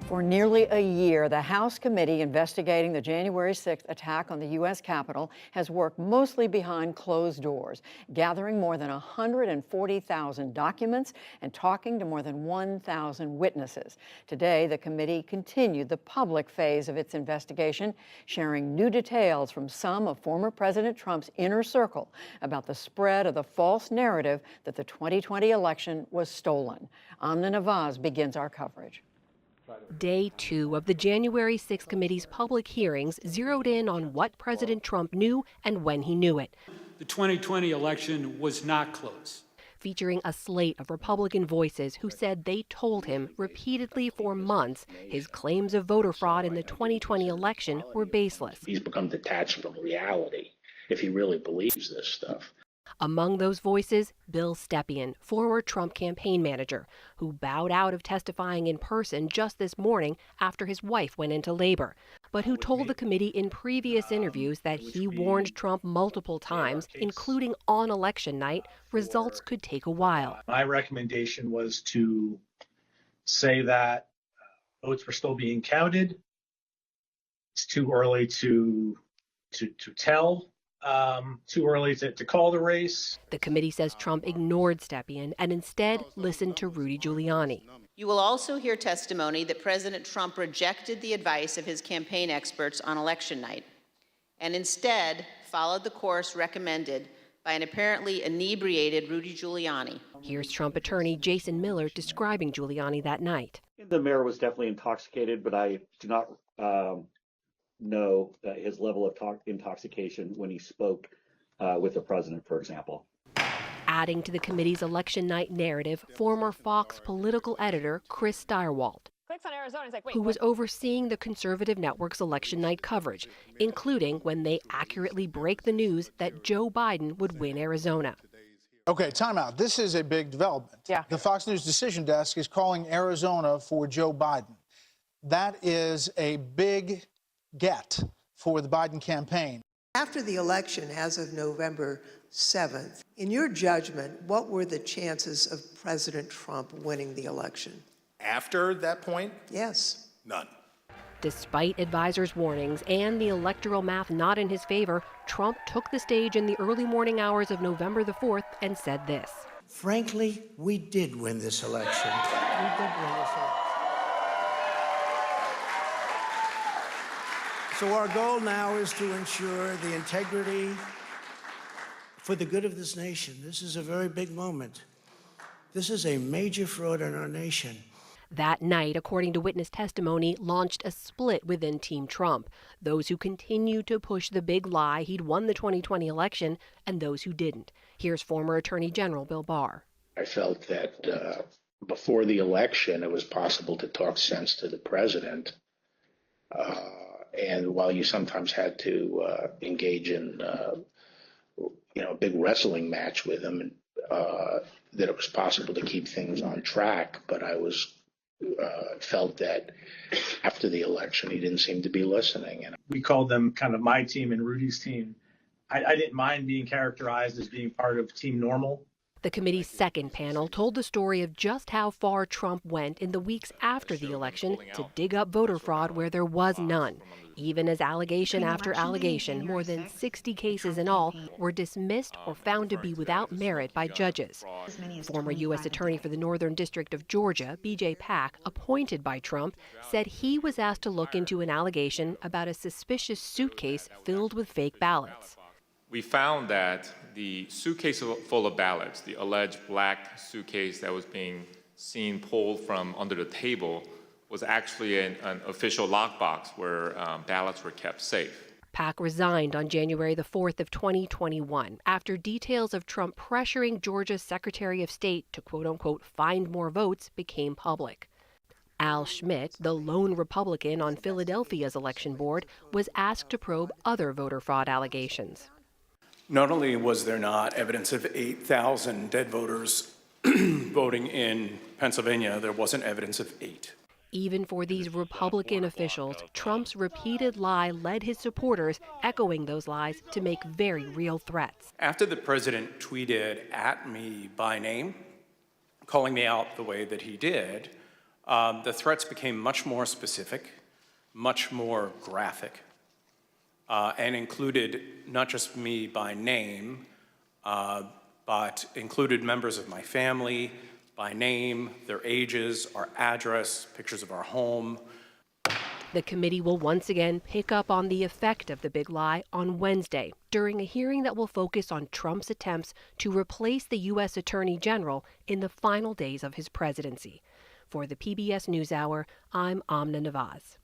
For nearly a year, the House committee investigating the January 6th attack on the U.S. Capitol has worked mostly behind closed doors, gathering more than 140,000 documents and talking to more than 1,000 witnesses. Today, the committee continued the public phase of its investigation, sharing new details from some of former President Trump's inner circle about the spread of the false narrative that the 2020 election was stolen. Amna Nawaz begins our coverage. Day 2 of the January 6th committee's public hearings zeroed in on what President Trump knew and when he knew it. The 2020 election was not close. Featuring a slate of Republican voices who said they told him repeatedly for months his claims of voter fraud in the 2020 election were baseless. He's become detached from reality if he really believes this stuff. Among those voices, Bill Stepien, former Trump campaign manager, who bowed out of testifying in person just this morning after his wife went into labor, but who told the committee in previous interviews that he warned Trump multiple times, including on election night, results could take a while. My recommendation was to say that votes were still being counted. It's too early to tell. Too early to call the race. The committee says Trump ignored Stepien and instead listened to Rudy Giuliani. You will also hear testimony that President Trump rejected the advice of his campaign experts on election night and instead followed the course recommended by an apparently inebriated Rudy Giuliani. Here's Trump attorney Jason Miller describing Giuliani that night. The mayor was definitely intoxicated, but I do not know his level of intoxication when he spoke with the president, for example. Adding to the committee's election night narrative, former Fox political editor Chris Steyerwalt, who was overseeing the conservative network's election night coverage, including when they accurately break the news that Joe Biden would win Arizona. Okay, time out. This is a big development. Yeah. The Fox News decision desk is calling Arizona for Joe Biden. That is a big get for the Biden campaign. After the election, as of November 7th, in your judgment, what were the chances of President Trump winning the election? After that point? Yes. None. Despite advisors' warnings and the electoral math not in his favor, Trump took the stage in the early morning hours of November the 4th and said this. Frankly, we did win this election. We did win this election. So our goal now is to ensure the integrity for the good of this nation. This is a very big moment. This is a major fraud in our nation. That night, according to witness testimony, launched a split within Team Trump. Those who continued to push the big lie he'd won the 2020 election and those who didn't. Here's former Attorney General Bill Barr. I felt that before the election, it was possible to talk sense to the president. And while you sometimes had to engage in, a big wrestling match with him, that it was possible to keep things on track. But I felt that after the election, he didn't seem to be listening. And We called them kind of my team and Rudy's team. I didn't mind being characterized as being part of Team Normal. The committee's second panel told the story of just how far Trump went in the weeks after the election to dig up voter fraud where there was none, even as allegation after allegation, more than 60 cases in all, were dismissed or found to be without merit by judges. Former U.S. Attorney for the Northern District of Georgia, B.J. Pack, appointed by Trump, said he was asked to look into an allegation about a suspicious suitcase filled with fake ballots. We found that the suitcase full of ballots, the alleged black suitcase that was being seen pulled from under the table, was actually an official lockbox where ballots were kept safe. Pack resigned on January the 4th of 2021 after details of Trump pressuring Georgia's Secretary of State to quote-unquote find more votes became public. Al Schmidt, the lone Republican on Philadelphia's election board, was asked to probe other voter fraud allegations. Not only was there not evidence of 8,000 dead voters voting in Pennsylvania, there wasn't evidence of 8. Even for these Republican officials, Trump's repeated lie led his supporters, echoing those lies, to make very real threats. After the president tweeted at me by name, calling me out the way that he did, The threats became much more specific, much more graphic, and included not just me by name, but included members of my family by name, their ages, our address, pictures of our home. The committee will once again pick up on the effect of the big lie on Wednesday during a hearing that will focus on Trump's attempts to replace the U.S. Attorney General in the final days of his presidency. For the PBS NewsHour, I'm Amna Nawaz.